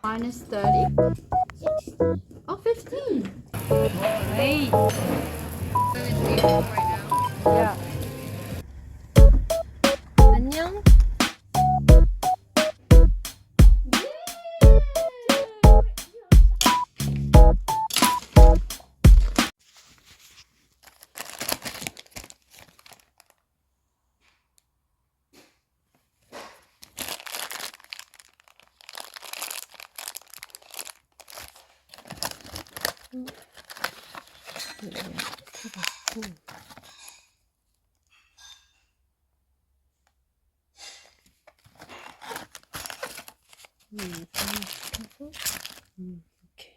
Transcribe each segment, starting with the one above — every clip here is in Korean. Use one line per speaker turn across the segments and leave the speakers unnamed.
minus 30.
60.
Oh, 15.
Hey.
Yeah.
안녕. 오케이.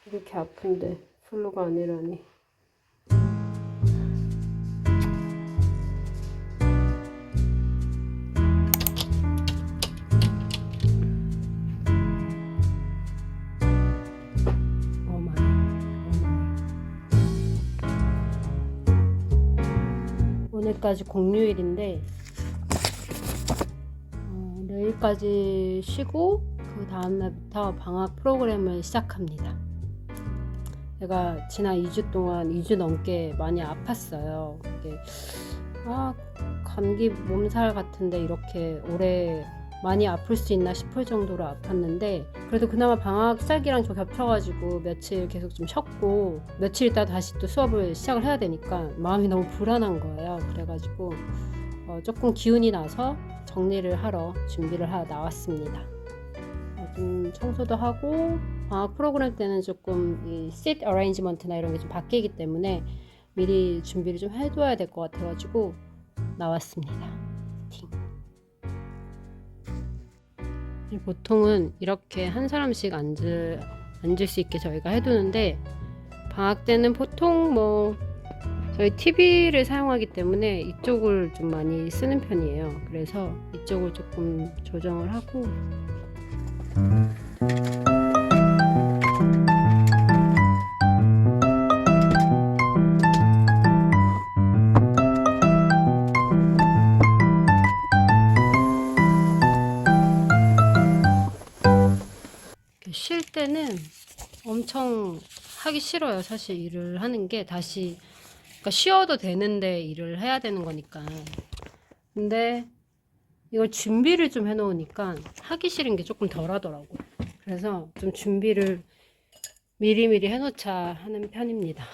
이렇게 아픈데 플루가 아니라니. 오늘까지 공휴일인데 내일까지 쉬고 그 다음날부터 방학 프로그램을 시작합니다. 제가 지난 2주 동안 2주 넘게 많이 아팠어요. 이게 감기 몸살 같은데 이렇게 오래 많이 아플 수 있나 싶을 정도로 아팠는데 그래도 그나마 방학 시작이랑 좀 겹쳐가지고 며칠 계속 좀 쉬었고 며칠 있다 다시 또 수업을 시작을 해야 되니까 마음이 너무 불안한 거예요. 그래가지고 조금 기운이 나서 정리를 하러 준비를 하러 나왔습니다. 좀 청소도 하고 방학 프로그램 때는 조금 이 seat arrangement나 이런 게 좀 바뀌기 때문에 미리 준비를 좀 해둬야 될 것 같아가지고 나왔습니다. 보통은 이렇게 한 사람씩 앉을 수 있게 저희가 해두는데 방학 때는 보통 저희 TV를 사용하기 때문에 이쪽을 좀 많이 쓰는 편이에요. 그래서 이쪽을 조금 조정을 하고 쉴 때는 엄청 하기 싫어요. 사실 일을 하는 게 다시 그러니까 쉬어도 되는데 일을 해야 되는 거니까. 근데 이걸 준비를 좀 해놓으니까 하기 싫은 게 조금 덜 하더라고요. 그래서 좀 준비를 미리미리 해놓자 하는 편입니다.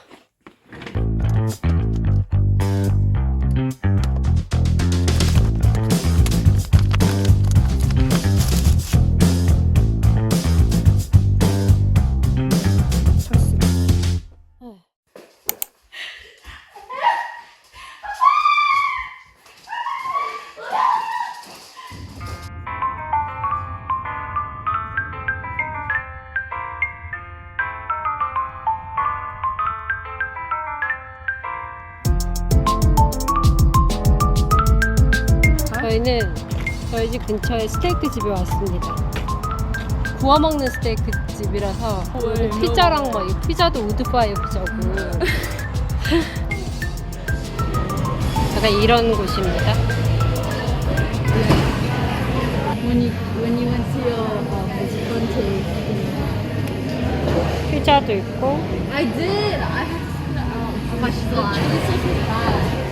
저희는 저희 집 근처에 스테이크 집에 왔습니다. 구워 먹는 스테이크 집이라서 피자랑 피자도 우드파이어 피자고 약간 이런 곳입니다.
When you went to your husband
피자도 있고
I did. I had to 맛있어. It's so bad.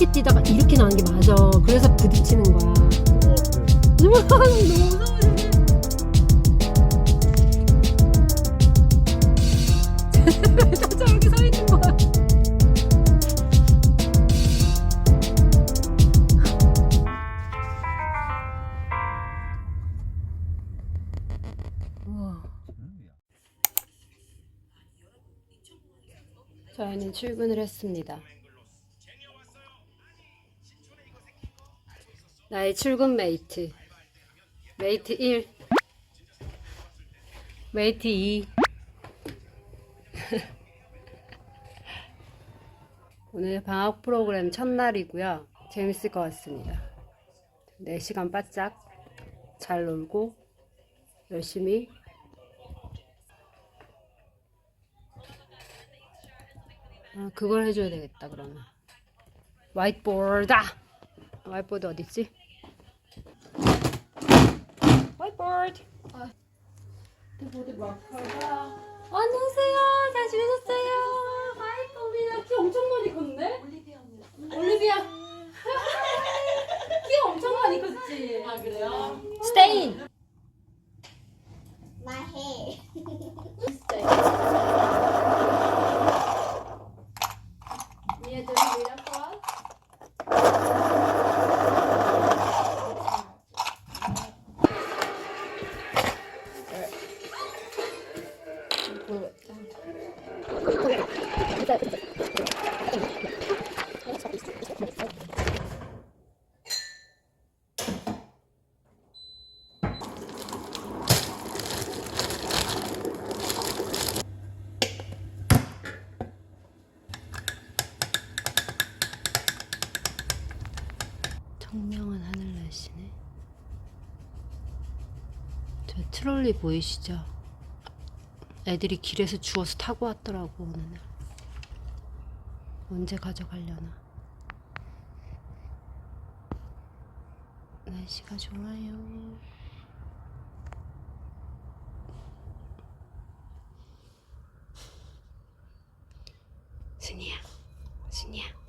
이렇게 뛰다가 이렇게 나온 게 맞아. 그래서 부딪히는 거야. 너무 무서워. 저 저렇게 서 있는 거야. 우와. 저희는 출근을 했습니다. 나의 출근 메이트. 메이트 1. 메이트 2. 오늘 방학 프로그램 첫날이고요. 재밌을 것 같습니다. 4시간 바짝 잘 놀고 열심히 그걸 해줘야 되겠다. 그러면 화이트보드. 화이트보드 어딨지? 화이트보드. 안녕하세요. 잘 지내셨어요? 하이 컴비나. 키 엄청 많이 컸네? 올리비아. 키 엄청 많이 컸지? 아 그래요? 스테인.
My hair. Mia, do you read up for us?
청명한 하늘 날씨네. 저 트롤리 보이시죠? 애들이 길에서 주워서 타고 왔더라고 어느 날. 언제 가져가려나. 날씨가 좋아요. 순이야, 순이야.